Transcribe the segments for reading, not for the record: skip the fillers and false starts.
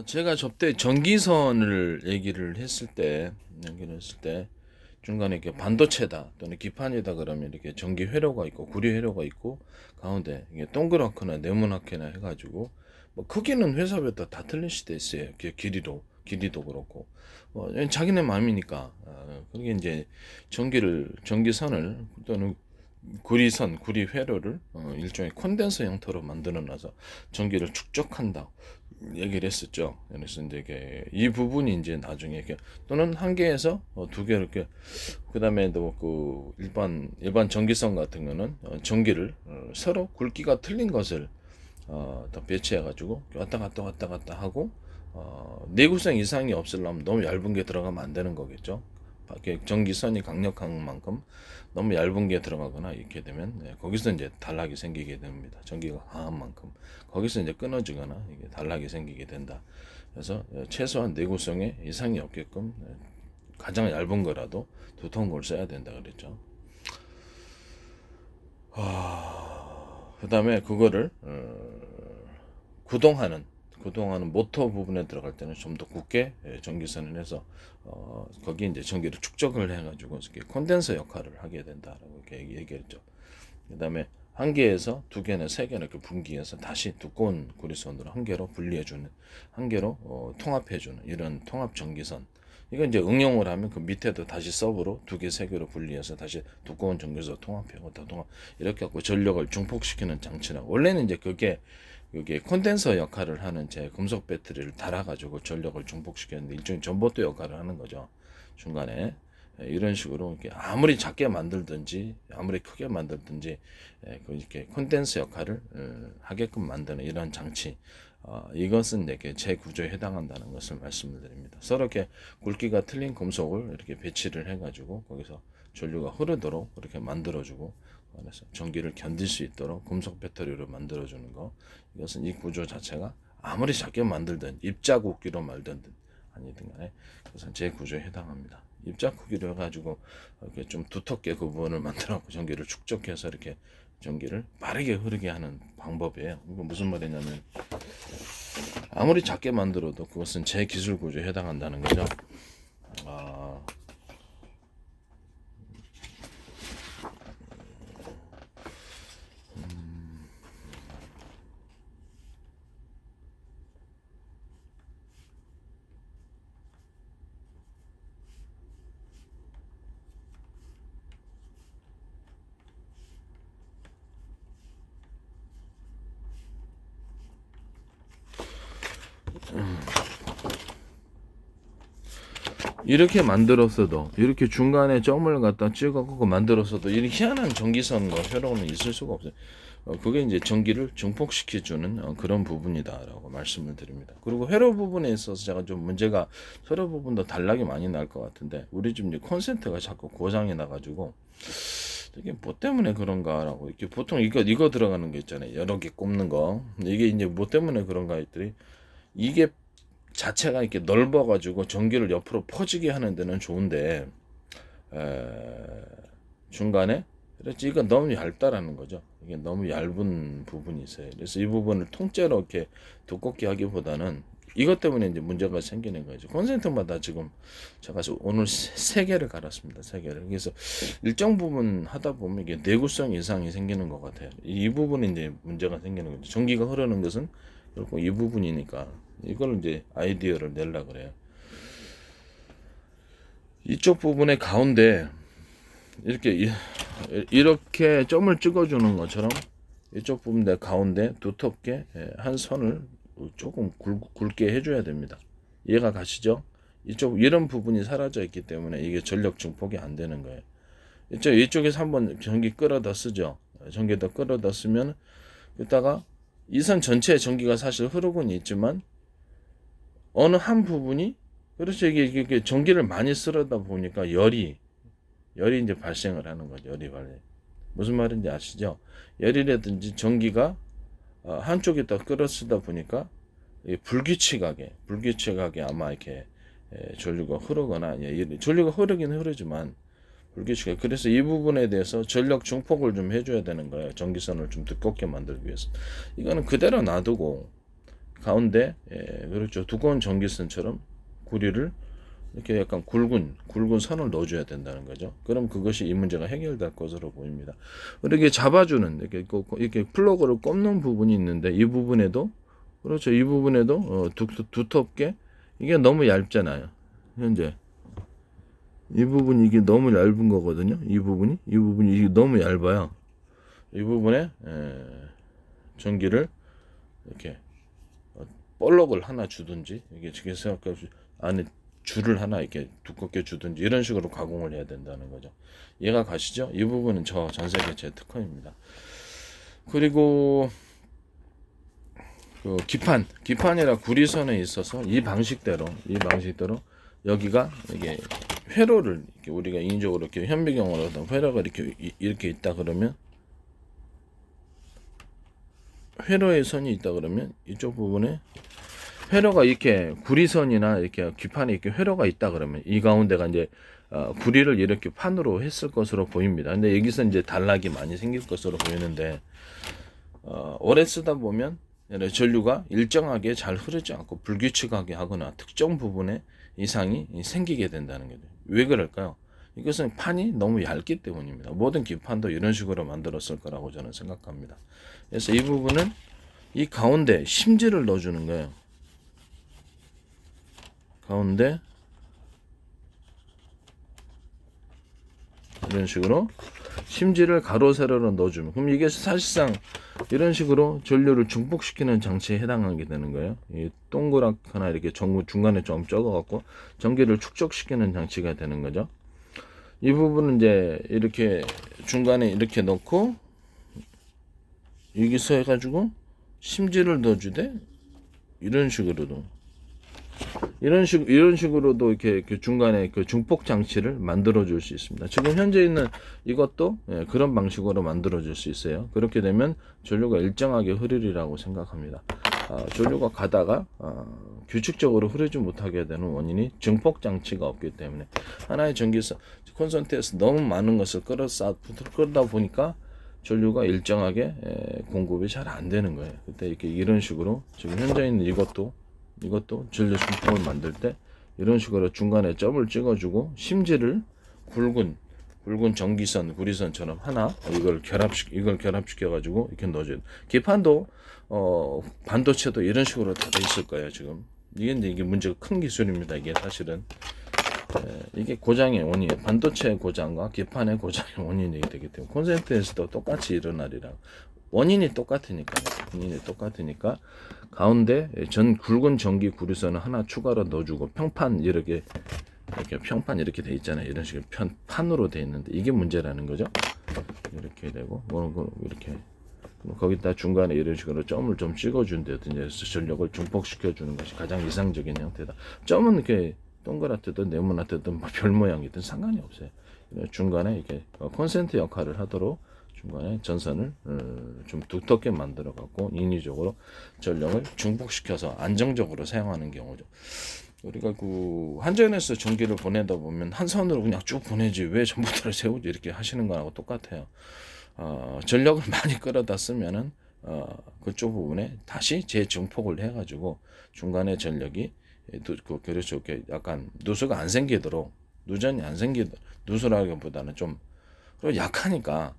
제가 접대 전기선을 얘기를 했을 때 중간에 이렇게 반도체다 또는 기판이다 그러면 이렇게 전기 회로가 있고 구리 회로가 있고 가운데 이게 동그랗거나 네모나게나 해가지고 뭐 크기는 회사별로 다 틀릴 수도 있어요. 길이도 그렇고 자기네 마음이니까. 그게 이제 전기선을 또는 구리 회로를 일종의 콘덴서 형태로 만들어 놔서 전기를 축적한다 얘기를 했었죠. 그래서 이제 이 부분이 이제 나중에 이렇게 또는 한 개에서 두 개 이렇게 그다음에 또 그 일반 전기선 같은 거는 전기를 서로 굵기가 틀린 것을 더 배치해 가지고 왔다 갔다 하고 내구성 이상이 없으려면 너무 얇은 게 들어가면 안 되는 거겠죠. 전기선이 강력한 만큼 너무 얇은 게 들어가거나 이렇게 되면 거기서 이제 단락이 생기게 됩니다. 전기가 강한 만큼 거기서 이제 끊어지거나 이게 단락이 생기게 된다. 그래서 최소한 내구성에 이상이 없게끔 가장 얇은 거라도 두터운 걸 써야 된다 그랬죠. 그다음에 그거를 구동하는 모터 부분에 들어갈 때는 좀 더 굵게 전기선을 해서 거기 이제 전기를 축적을 해가지고 이렇게 콘덴서 역할을 하게 된다라고 이렇게 얘기했죠. 그다음에 한 개에서 두 개나 세 개나 이렇게 분기해서 다시 두꺼운 구리선으로 한 개로 분리해주는, 한 개로 통합해주는 이런 통합 전기선. 이거 이제 응용을 하면 그 밑에도 다시 서브로 두 개, 세 개로 분리해서 다시 두꺼운 전기선 통합하고 다 통합 이렇게 하고 전력을 중폭시키는 장치라고. 원래는 이제 그게 콘덴서 역할을 하는 제 금속 배터리를 달아가지고 전력을 중폭시켰는데 일종의 전보도 역할을 하는 거죠. 중간에 이런 식으로 이렇게 아무리 작게 만들든지 아무리 크게 만들든지 이렇게 콘덴서 역할을 하게끔 만드는 이런 장치. 이것은 이렇게 제 구조에 해당한다는 것을 말씀을 드립니다. 서로 이렇게 굵기가 틀린 금속을 이렇게 배치를 해가지고 거기서 전류가 흐르도록 이렇게 만들어주고, 그래서 전기를 견딜 수 있도록 금속 배터리로 만들어주는 거. 이것은 이 구조 자체가 아무리 작게 만들든 입자굵기로 만들든 아니든 간에 그것은 제 구조에 해당합니다. 입자크기로 해가지고 이렇게 좀 두텁게 그 부분을 만들어갖고 전기를 축적해서 이렇게 전기를 빠르게 흐르게 하는 방법이에요. 이거 무슨 말이냐면 아무리 작게 만들어도 그것은 제 기술 구조에 해당한다는 거죠. 아, 이렇게 만들었어도 이렇게 중간에 점을 갖다 찍어갖고 만들었어도 이런 희한한 전기선과 회로는 있을 수가 없어요. 그게 이제 전기를 증폭시켜주는 그런 부분이다라고 말씀을 드립니다. 그리고 회로 부분에 있어서 제가 좀 문제가, 회로 부분도 단락이 많이 날 것 같은데 우리 집 이제 콘센트가 자꾸 고장이 나가지고 이게 뭐 때문에 그런가라고. 이렇게 보통 이거 들어가는 거 있잖아요. 여러 개 꼽는 거. 이게 이제 뭐 때문에 그런가 했더니 이게 자체가 이렇게 넓어가지고 전기를 옆으로 퍼지게 하는 데는 좋은데 에, 중간에 그렇지 이건 너무 얇다라는 거죠. 이게 너무 얇은 부분이 있어요. 그래서 이 부분을 통째로 이렇게 두껍게 하기보다는 이것 때문에 이제 문제가 생기는 거죠. 콘센트마다 지금 제가 오늘 세 개를 갈았습니다. 세 개를. 그래서 일정 부분 하다 보면 이게 내구성 이상이 생기는 것 같아요. 이 부분이 이제 문제가 생기는 거죠. 전기가 흐르는 것은 결국 이 부분이니까 이걸 이제 아이디어를 내려 그래요. 이쪽 부분의 가운데 이렇게 점을 찍어주는 것처럼 이쪽 부분 내 가운데 두텁게 한 선을 조금 굵게 해줘야 됩니다. 이해가 가시죠? 이런 부분이 사라져 있기 때문에 이게 전력 증폭이 안 되는 거예요. 이쪽에서 한번 전기 끌어다 쓰죠. 전기 더 끌어다 쓰면 이따가 이 선 전체에 전기가 사실 흐르곤 있지만 어느 한 부분이, 그렇죠, 이게 전기를 많이 쓰다 보니까 열이 이제 발생을 하는 거죠. 열이 발생. 무슨 말인지 아시죠? 열이라든지 전기가 한쪽에다 끌어쓰다 보니까 불규칙하게 아마 이렇게 전류가 흐르거나, 전류가 흐르긴 흐르지만 불규칙하게. 그래서 이 부분에 대해서 전력 증폭을 좀 해줘야 되는 거예요. 전기선을 좀 두껍게 만들기 위해서. 이거는 그대로 놔두고 가운데 그렇죠. 두꺼운 전기선처럼 구리를 이렇게 약간 굵은 선을 넣어줘야 된다는 거죠. 그럼 그것이 이 문제가 해결될 것으로 보입니다. 이렇게 잡아주는 이렇게 플러그를 꼽는 부분이 있는데 이 부분에도 그렇죠. 이 부분에도 두텁게 이게 너무 얇잖아요. 현재 이 부분이 이게 너무 얇은 거거든요. 이 부분이 이게 너무 얇아요. 이 부분에 전기를 이렇게 볼록을 하나 주든지 이게 지금 생각해 안에 줄을 하나 이렇게 두껍게 주든지 이런 식으로 가공을 해야 된다는 거죠. 이해가 가시죠? 이 부분은 저 전세계 제 특허입니다. 그리고 그 기판이라 구리선에 있어서 이 방식대로 여기가 이게 회로를 이렇게 우리가 인위적으로 이렇게 현미경으로 회로가 이렇게 있다 그러면 회로의 선이 있다 그러면 이쪽 부분에 회로가 이렇게 구리선이나 이렇게 기판에 이렇게 회로가 있다 그러면 이 가운데가 이제 구리를 이렇게 판으로 했을 것으로 보입니다. 근데 여기서 이제 단락이 많이 생길 것으로 보이는데 오래 쓰다 보면 전류가 일정하게 잘 흐르지 않고 불규칙하게 하거나 특정 부분에 이상이 생기게 된다는 거죠. 왜 그럴까요? 이것은 판이 너무 얇기 때문입니다. 모든 기판도 이런 식으로 만들었을 거라고 저는 생각합니다. 그래서 이 부분은 이 가운데 심지를 넣어주는 거예요. 가운데 이런 식으로 심지를 가로 세로로 넣어주면 그럼 이게 사실상 이런 식으로 전류를 중폭시키는 장치에 해당하게 되는 거예요. 이 동그랗거나 이렇게 중간에 좀 적어갖고 전기를 축적시키는 장치가 되는 거죠. 이 부분은 이제 이렇게 중간에 이렇게 넣고 여기서 해가지고 심지를 넣어주되 이런 식으로도 이렇게 중간에 그 중폭 장치를 만들어 줄 수 있습니다. 지금 현재 있는 이것도 그런 방식으로 만들어 줄 수 있어요. 그렇게 되면 전류가 일정하게 흐르리라고 생각합니다. 전류가 가다가 규칙적으로 흐르지 못하게 되는 원인이 증폭 장치가 없기 때문에 하나의 전기선 콘센트에서 너무 많은 것을 끌다 보니까 전류가 일정하게 공급이 잘 안 되는 거예요. 그때 이렇게 이런 식으로 지금 현재 있는 이것도 전류 중폭을 만들 때 이런 식으로 중간에 점을 찍어주고 심지를 굵은 전기선, 구리선처럼 하나 이걸 결합시켜 가지고 이렇게 넣어줘요. 기판도 반도체도 이런 식으로 다 돼 있을 거예요. 지금 이게 문제가 큰 기술입니다. 이게 사실은 이게 고장의 원인, 반도체 고장과 기판의 고장의 원인이 되기 때문에 콘센트에서도 똑같이 일어나리라. 원인이 똑같으니까 가운데 굵은 전기 구리선을 하나 추가로 넣어주고 평판 이렇게 돼 있잖아요. 이런 식으로 판으로 돼 있는데 이게 문제라는 거죠. 이렇게 되고 이렇게 거기다 중간에 이런 식으로 점을 좀 찍어준다든지 전력을 중폭시켜 주는 것이 가장 이상적인 형태다. 점은 이렇게 동그랗든 네모나든 별 모양이든 상관이 없어요. 중간에 이렇게 콘센트 역할을 하도록 중간에 전선을 좀 두텁게 만들어 갖고 인위적으로 전력을 중폭시켜서 안정적으로 사용하는 경우죠. 우리가 그 한전에서 전기를 보내다 보면 한 선으로 그냥 쭉 보내지 왜 전부터를 세우지 이렇게 하시는 거하고 똑같아요. 전력을 많이 끌어다 쓰면은 그쪽 부분에 다시 재증폭을 해가지고 중간에 전력이 그렇죠. 약간 누수가 안 생기도록 누전이 안 생기도록 누수라기보다는 좀 그리고 약하니까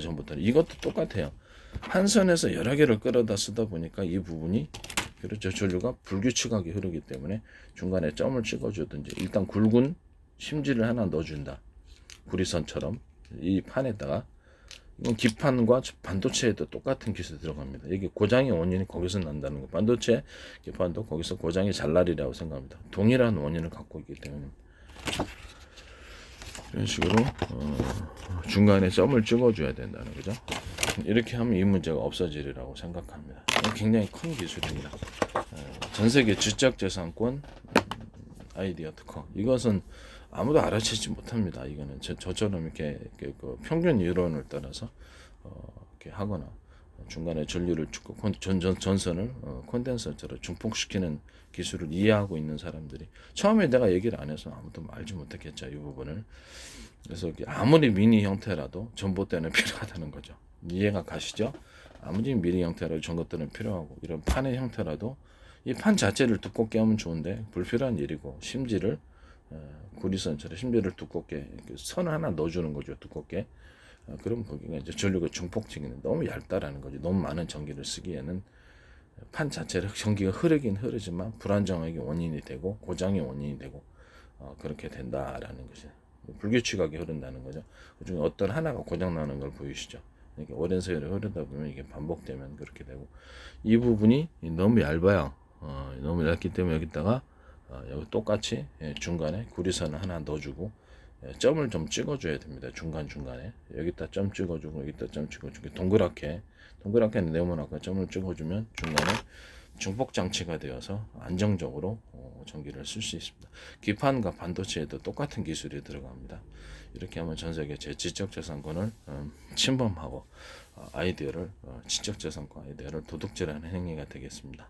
전부터 이것도 똑같아요. 한 선에서 여러 개를 끌어다 쓰다 보니까 이 부분이 그렇죠. 전류가 불규칙하게 흐르기 때문에 중간에 점을 찍어주든지 일단 굵은 심지를 하나 넣어준다. 구리선처럼 이 판에다가 이건 기판과 반도체에도 똑같은 기술이 들어갑니다. 이게 고장의 원인이 거기서 난다는 거. 반도체 기판도 거기서 고장이 잘 나리라고 생각합니다. 동일한 원인을 갖고 있기 때문에 이런 식으로 중간에 점을 찍어줘야 된다는 거죠. 이렇게 하면 이 문제가 없어지리라고 생각합니다. 굉장히 큰 기술입니다. 전 세계 지적재산권 아이디어 특허. 이것은 아무도 알아채지 못합니다. 이거는 저처럼 이렇게 그 평균 이론을 따라서 이렇게 하거나 중간에 전류를 전선을 콘덴서처럼 중폭시키는 기술을 이해하고 있는 사람들이 처음에 내가 얘기를 안 해서 아무도 알지 못했겠죠. 이 부분을. 그래서 아무리 미니 형태라도 전봇대는 필요하다는 거죠. 이해가 가시죠? 아무리 미리 형태로 이런 것들은 필요하고 이런 판의 형태라도 이 판 자체를 두껍게 하면 좋은데 불필요한 일이고 심지를 구리선처럼 심지를 두껍게 선 하나 넣어주는 거죠. 두껍게. 그럼 거기가 이제 전류가 중폭증이 너무 얇다라는 거죠. 너무 많은 전기를 쓰기에는 판 자체를 전기가 흐르긴 흐르지만 불안정하게 원인이 되고 고장의 원인이 되고 그렇게 된다라는 것이 불규칙하게 흐른다는 거죠. 그중에 어떤 하나가 고장 나는 걸 보이시죠? 이렇게 오랜 세월이 흐르다 보면 이게 반복되면 그렇게 되고 이 부분이 너무 얇아요. 너무 얇기 때문에 여기다가 여기 똑같이 중간에 구리선을 하나 넣어주고 점을 좀 찍어줘야 됩니다. 중간중간에 여기다 점 찍어주고 여기다 점 찍어주고 동그랗게 네모나게 점을 찍어주면 중간에 중폭 장치가 되어서 안정적으로 전기를 쓸 수 있습니다. 기판과 반도체에도 똑같은 기술이 들어갑니다. 이렇게 하면 전 세계 제 지적재산권을 침범하고 지적재산권 아이디어를 도둑질하는 행위가 되겠습니다.